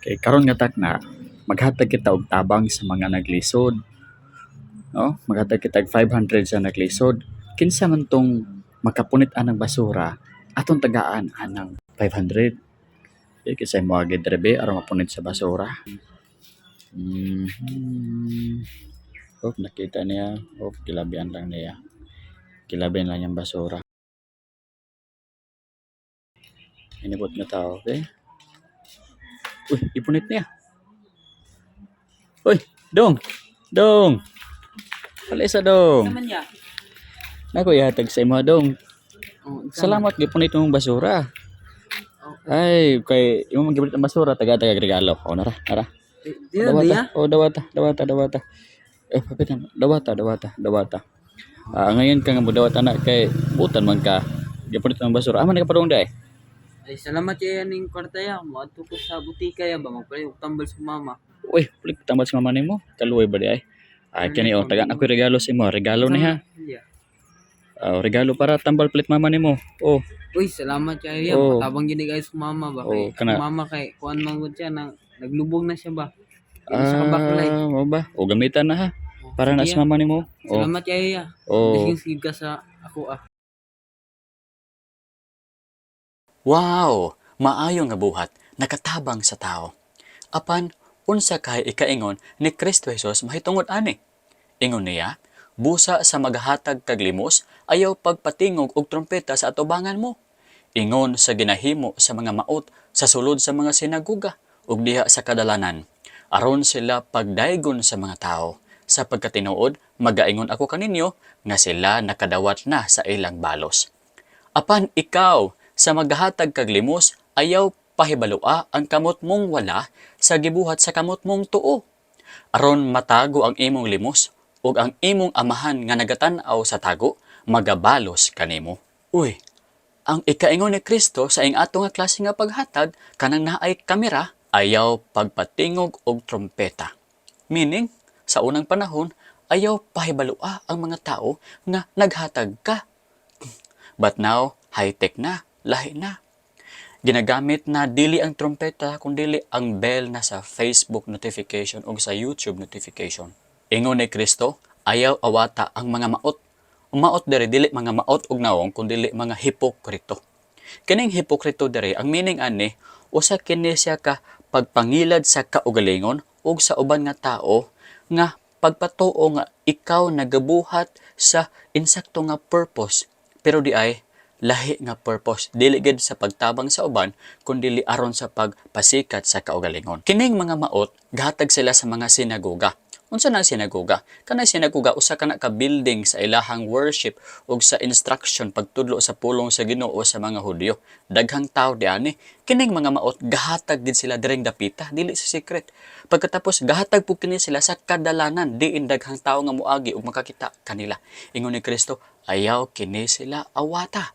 Kay karon nga takna, maghatag kita og tabang sa mga naglisod, no? Maghatag kita og 500 sa naglisod. Kinsa man tong makapunit anang basura, atong tagaan anang 500. Kisay mo agad rebe aron mapunit sa basura. Oh, nakita niya. Oh, kilabian lang niya. Kilabian lang yung basura. Inibot na tao, okay? Uy, ipunit niya. Uy, dong! Dong! Palisa dong! Naman ya. Nako ihatag sa imo dong. Oh, Salamat gipunit mong basura. Ay, kay imo magipunit ang basura taga regalo. O nara, nara. Di na diya. Dawata. Papitan. Dawata. Ngayon ka nga mo dawat anak kay butan man ka. Gipunit ang basura. Aman ka padung day. Ay salamat ya ning kwarta ya. Moadto ko sa butika ya ba magpalay og tambal sa mama. Uy, pulik tambal si mama nimo. Kaluoy ba di ay? Kani o taga ako regalo sa imo. Regalo ni ha. Regalo para tambal palit mama nimo. Oh, Uy, salamat ya. Oh. Matabang gini guys sa mama ba kay kana. mama kay kuan man gud siya nang naglubog na siya ba. Hindi siya kabaklay. Mo ba? O gamitan na ha. Para na Sige, sa mama nimo. Oh. Salamat ya. Oh. Sige ka sa ako Wow! Maayo nga buhat, nakatabang sa tao. Apan, unsa kay ikaingon ni Kristo Jesus mahitungod ani? Ingon niya, busa sa maghatag kag limos, ayaw pagpatingog og trompeta sa atubangan mo. Ingon sa ginahimo sa mga maot sa sulod sa mga sinaguga ug diha sa kadalanan. Aron sila pagdaygon sa mga tao. Sa pagkatinuod, magaingon ako kaninyo nga sila nakadawat na sa ilang balos. Apan ikaw, sa maghatag kag limos, ayaw pahibalua ang kamot mong wala sa gibuhat sa kamot mong tuo. Aron matago ang imong limos, ug ang imong amahan nga nagatan-aw sa tago, magabalos kanimo. Uy, ang ikaingon ni Kristo sa ing ato nga klase nga paghatag, kanang naay kamera, ayaw pagpatingog og trompeta. Meaning, sa unang panahon, ayaw pahibalua ang mga tao nga naghatag ka. But now, high-tech na. Lahi na. Ginagamit na dili ang trompeta kundi ang bell na sa Facebook notification o sa YouTube notification. Ingon ni Kristo, ayaw awata ang mga maot. Maot dere dili mga maot og naong kundi mga hipokrito. Kining hipokrito dere ang meaning ani usa kini siya ka pagpangilad sa kaugalingon ug sa uban nga tao nga pagpatuo nga ikaw nagabuhat sa insakto nga purpose pero di ay lahi nga purpose, dili gid sa pagtabang sa uban, kundi aron sa pagpasikat sa kaugalingon. Kining mga maot, gahatag sila sa mga sinagoga. Unsa na sinagoga? Kanang sinagoga usa kana ka building sa ilahang worship ug sa instruction pagtudlo sa pulong sa Ginoo sa mga Hudyo. Daghang tawo diani. Kining mga maot gahatag gid sila direng dapita, dili sa secret. Pagkatapos gahatag pud kini sila sa kadalanan, diin daghang tawo nga moagi ug makakita kanila. Ingon ni Kristo, ayaw kini sila awata.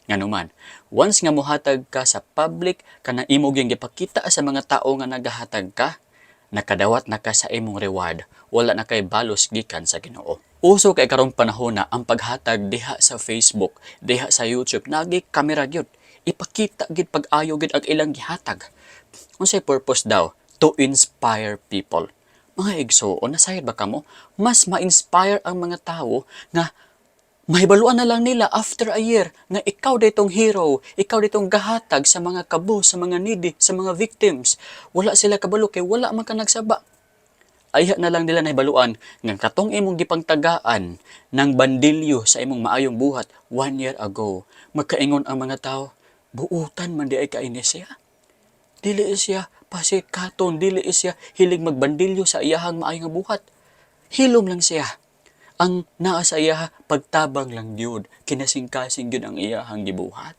Nganuman, once nga mohatag ka sa public, kanang imo gyud gipakita sa mga tao nga nagahatag ka, nakadawat na ka sa imong reward, wala na kay balos gikan sa Ginoo. Uso kay karong panahon na ang paghatag diha sa Facebook, diha sa YouTube, nagi kamera gyud. Ipakita gid pag-ayo gid ang ilang gihatag. Unsay purpose daw? To inspire people. Mga igsoon, nasayad ba kamo? Mas ma-inspire ang mga tao nga mahibaluan na lang nila after a year na ikaw ditong hero, ikaw ditong gahatag sa mga kabo, sa mga needy, sa mga victims. Wala sila kabalo kay wala man ka nagsaba. Ayha na lang nila nahibaluan nga katong imong gipangtagaan ng bandilyo sa imong maayong buhat 1 year ago. Magkaingon ang mga tao, buutan man di ay kaini siya. Dili siya pasikaton, dili siya hilig magbandilyo sa iyahang maayong buhat. Hilom lang siya. Ang naa sa iya pagtabang lang gyud, kinasing-kasing gyud ang iyahang gibuhat.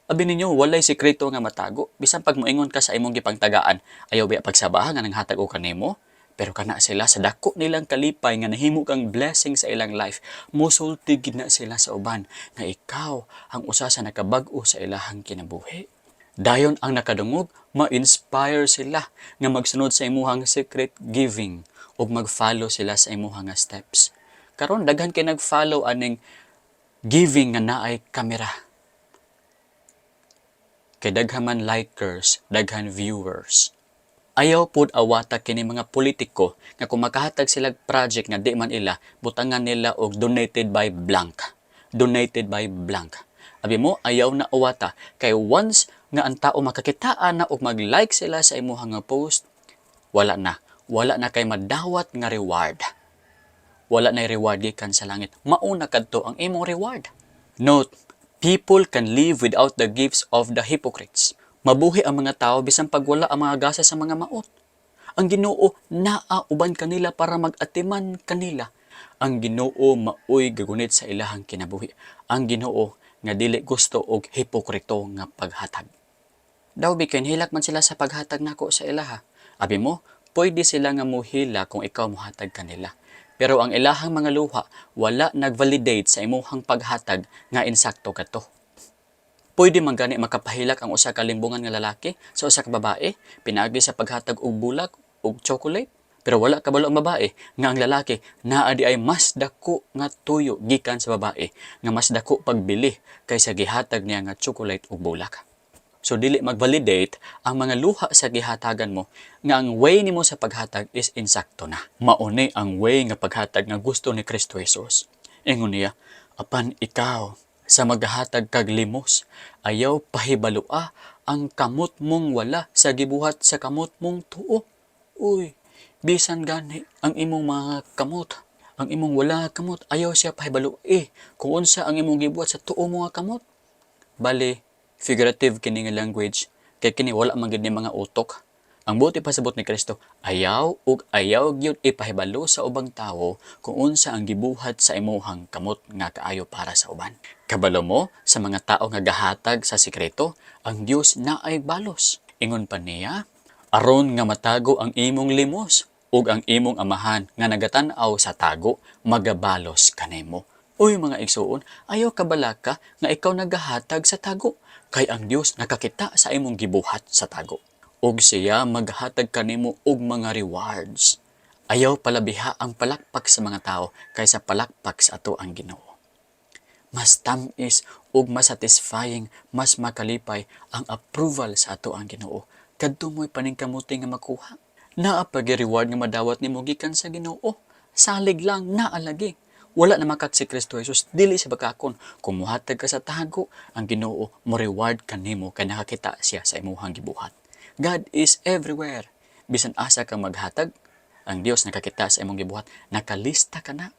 Abi ninyo walay sekreto nga matago, bisan pag moingon ka sa imong gipangtagaan, ayaw biya pagsabahan nga nanghatag o kanimo, pero kana sila sa dako nilang kalipay nga nahimo kang blessing sa ilang life, mosulti gid na sila sa uban nga ikaw ang usa sa nakabag-o sa ilahang kinabuhi. Dayon ang nakadungog, ma-inspire sila nga magsunod sa imuhang secret giving ug mag-follow sila sa imuhang steps. Karon daghan kay nag-follow aning giving nga naay kamera. Kay daghan man likers, daghan viewers. Ayaw pud awata kini mga politiko nga kung makahatag sila project nga di man ila, butangan nila og donated by blank. Donated by blank. Abi mo, ayaw na awata. Kay once nga ang tao makakitaan na og mag-like sila sa imuhang nga post, wala na. Wala na kay madawat nga reward. Wala na reward gikan sa langit. Mauna kadto ang imong reward. Note, people can live without the gifts of the hypocrites. Mabuhi ang mga tao bisan pag wala ang mga gasa sa mga maot. Ang Ginoo naauban kanila para mag-atiman kanila. Ang Ginoo maoy gagunit sa ilahang kinabuhi. Ang Ginoo nga dili gusto og hipokrito nga paghatag. Daw bikin hilak man sila sa paghatag nako sa ilaha. Abi mo, pwede sila nga muhila kung ikaw muhatag kanila. Pero ang ilahang mga luha wala nag-validate sa imuhang paghatag nga insakto kato. Pwede man gani makapahilak ang usa ka limbungan nga lalaki sa usa ka babae pinaagi sa paghatag og bulak og chocolate. Pero wala kabalo ang babae nga ang lalaki naa di ay mas dako nga tuyo gikan sa babae nga mas dako pagbili kaysa gihatag niya nga chocolate ug bulak. So dili mag-validate ang mga luha sa gihatagan mo nga ang way nimo sa paghatag is insakto na. Mauni ang way nga paghatag nga gusto ni Kristo Jesus. Ingon niya, apan ikaw sa maghatag kag limos, ayaw pahibalua ang kamot mong wala sa gibuhat sa kamot mong tuo. Uy, bisan gani ang imong mga kamot, ang imong wala kamot, ayaw siya pahibalui kung unsa ang imong gibuhat sa tuo mo nga kamot. Bali, figurative kini nga language, kay kini wala man gid ni mga utok. Ang buti pasabot ni Kristo, ayaw ug ayaw gyud ipahibalo sa ubang tawo kung unsa ang gibuhat sa imuhang kamot nga kaayo para sa uban. Kabalo mo sa mga tao nga gahatag sa sikreto, ang Dios naay balos. Ingon pa niya, aron nga matago ang imong limos ug ang imong amahan nga nagatan-aw sa tago magabalos kanimo. Uy mga igsuon, ayaw kabalaka nga ikaw nagahatag sa tago, kay ang Dios nakakita sa imong gibuhat sa tago. Ug siya maghatag kanimo og mga rewards. Ayaw palabiha ang palakpak sa mga tao kaysa palakpak sa ato ang Ginoo. Mas tamis ug mas satisfying, mas makalipay ang approval sa ato ang Ginoo. Kadto mo'y paningkamuti nga makuha. Naa pa reward nga madawat nimo gikan sa Ginoo. Salig lang naa lagi. Wala na makak si Kristo Jesus dili sa bakakon. Kung muhatag ka sa tago, ang Ginoo mo reward kanimo kay nakakita siya sa imuhang gibuhat. God is everywhere. Bisan asa kang maghatag, ang Dios nakakita sa imong gibuhat, nakalista ka na.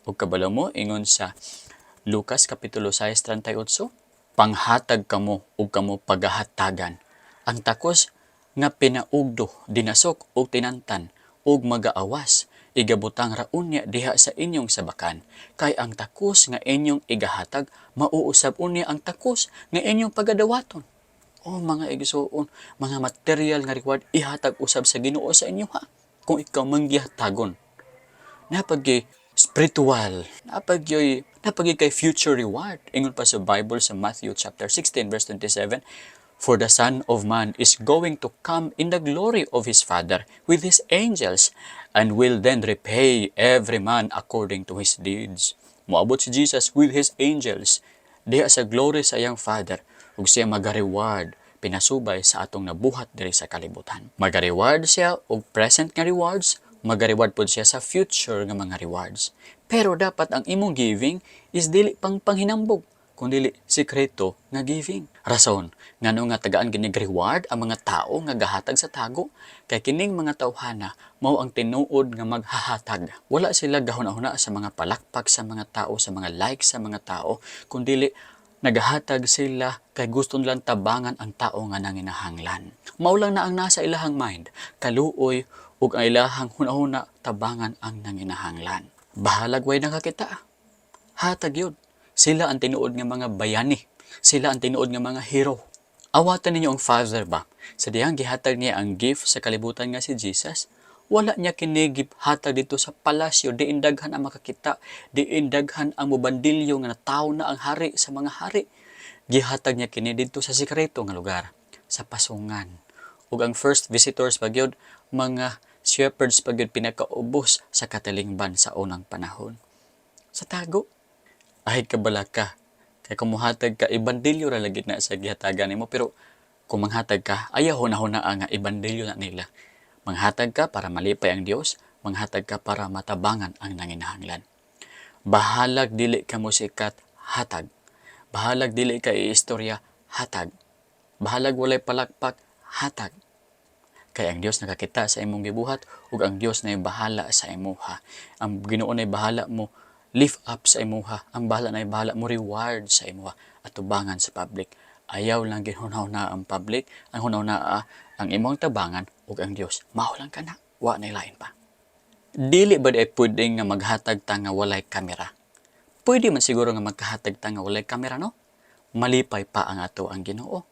Ug kabalo mo ingon sa Lucas kapitulo 6:38, panghatag kamo ug kamo pagahatagan. Ang takos nga pinaugdo, dinasok ug tinantan ug magaawas, igabutang raon niya diha sa inyong sabakan. Kay ang takos nga inyong igahatag, mauusab unya ang takos nga inyong pagadawaton. O mga igsuon, mga material nga reward ihatag usab sa Ginoo sa inyo ha. Kung ikaw manggihatagon. Napagi spiritual, napagi kay future reward. Ingon pa sa Bible sa Matthew chapter 16 verse 27, for the Son of Man is going to come in the glory of his Father with his angels and will then repay every man according to his deeds. Moabot si Jesus with his angels diha sa glory sa iyang Father ug siya maga-reward pinasubay sa atong nabuhat diri sa kalibutan. Maga-reward siya og present nga rewards, maga-reward pud siya sa future nga mga rewards. Pero dapat ang imong giving is dili pang panghinambog, kundi sikreto nga giving. Rason ngano nga tagaan ginig reward ang mga tao nga gahatag sa tago, kay kining mga tawhana mao ang tinuod nga maghahatag. Wala sila gahuna-huna sa mga palakpak sa mga tao, sa mga likes sa mga tao, kundi nagahatag sila kay gusto nilang tabangan ang tao nga nanginahanglan. Maulang na ang nasa ilahang mind, kaluoy ug ang ilahang hunahuna tabangan ang nanginahanglan. Bahalag way nakakita. Hatag yun. Sila ang tinuod nga mga bayani. Sila ang tinuod nga mga hero. Awatan ninyo ang Father ba? Sa diyang gihatag niya ang gift sa kalibutan nga si Jesus, wala niya kinigip hatag dito sa palasyo, diin daghan ang makakita, diin daghan ang mubandilyo nga nataw na ang hari sa mga hari. Gihatag niya kini dito sa sikreto nga lugar, sa pasungan. Ug ang first visitors pagyod, mga shepherds pagyod pinakaubos sa katilingban sa unang panahon. Sa tago, ahit kabalaka, kay kumuhatag ka, ibandilyo ra lagi na sa gihatagan nimo, pero kung manghatag ka, ayaw hunahuna nga ibandilyo na nila. Manghatag ka para malipay ang Dios, manghatag ka para matabangan ang nanginahanglan. Bahalag dili ka mo sikat, hatag. Bahalag dili ka iistorya, hatag. Bahalag walay palakpak, hatag. Kay ang Dios nakakita sa imong gibuhat ug ang Dios na bahala sa imuha. Ang Ginoo na bahala mo lift up sa imuha. Ang bahala mo reward sa imuha at tubangan sa public. Ayaw lang gihunaw na ang public, ang hunaw na ang imong tabangan ug ang Dios. Mao lang kana, wa na lain pa. Dili ba di pwede nga maghatag ta nga walay kamera? Pwede man siguro nga magkahatag ta nga walay kamera, no? Malipay pa ang ato ang Ginoo.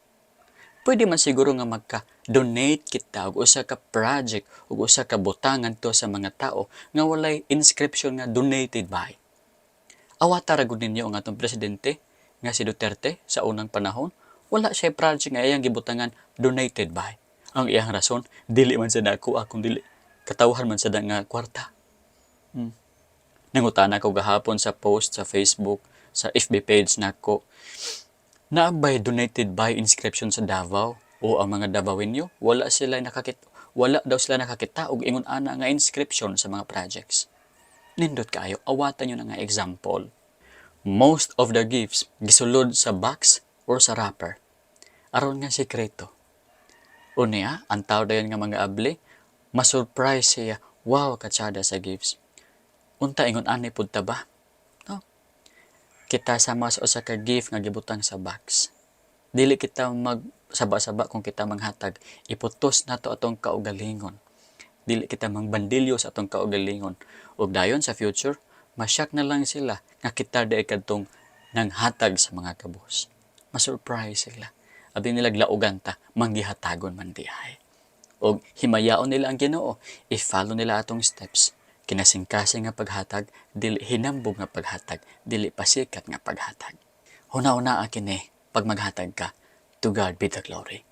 Pwede man siguro nga magka-donate kita og usa ka project ug usa ka butangan to sa mga tao nga walay inscription nga donated by. Awata ra gud ninyo ang atong presidente nga si Duterte sa unang panahon, wala siya project nga iyang gibutangan donated by. Ang iyang rason, dili man sa dako akong dili katawhan man sa nga kwarta. Nangutana ko gahapon sa post sa Facebook, sa FB page nako. Naabay donated by inscription sa Davao o ang mga Davaoenyo, wala daw sila nakakita og ingon ana nga inscription sa mga projects. Nindot kaayo, awatan nyo na nga example. Most of the gifts gisulod sa box or sa wrapper. Aron nga sekreto. Unya, ang tao dayon nga mga abli, masurprise siya, wow, katsada sa gifts. Unta ingon ani pud ta ba? No. Kita sama sa usa ka gift nga gibutang sa box. Dili kita magsaba-saba kung kita manghatag. Iputos nato atong kaugalingon. Dili kita mangbandilyo sa atong kaugalingon. Ug dayon sa future, masyak na lang sila nga kita day kadtong nanghatag sa mga kabus. Masurprise sila. Abi nila glaugan ta, manggihatagon man diay. Og himayaon nila ang Ginoo, i-follow nila atong steps. Kinasingkasing nga paghatag, dili hinambog nga paghatag, dili pasikat nga paghatag. Huna-una kini, pag maghatag ka, to God be the glory.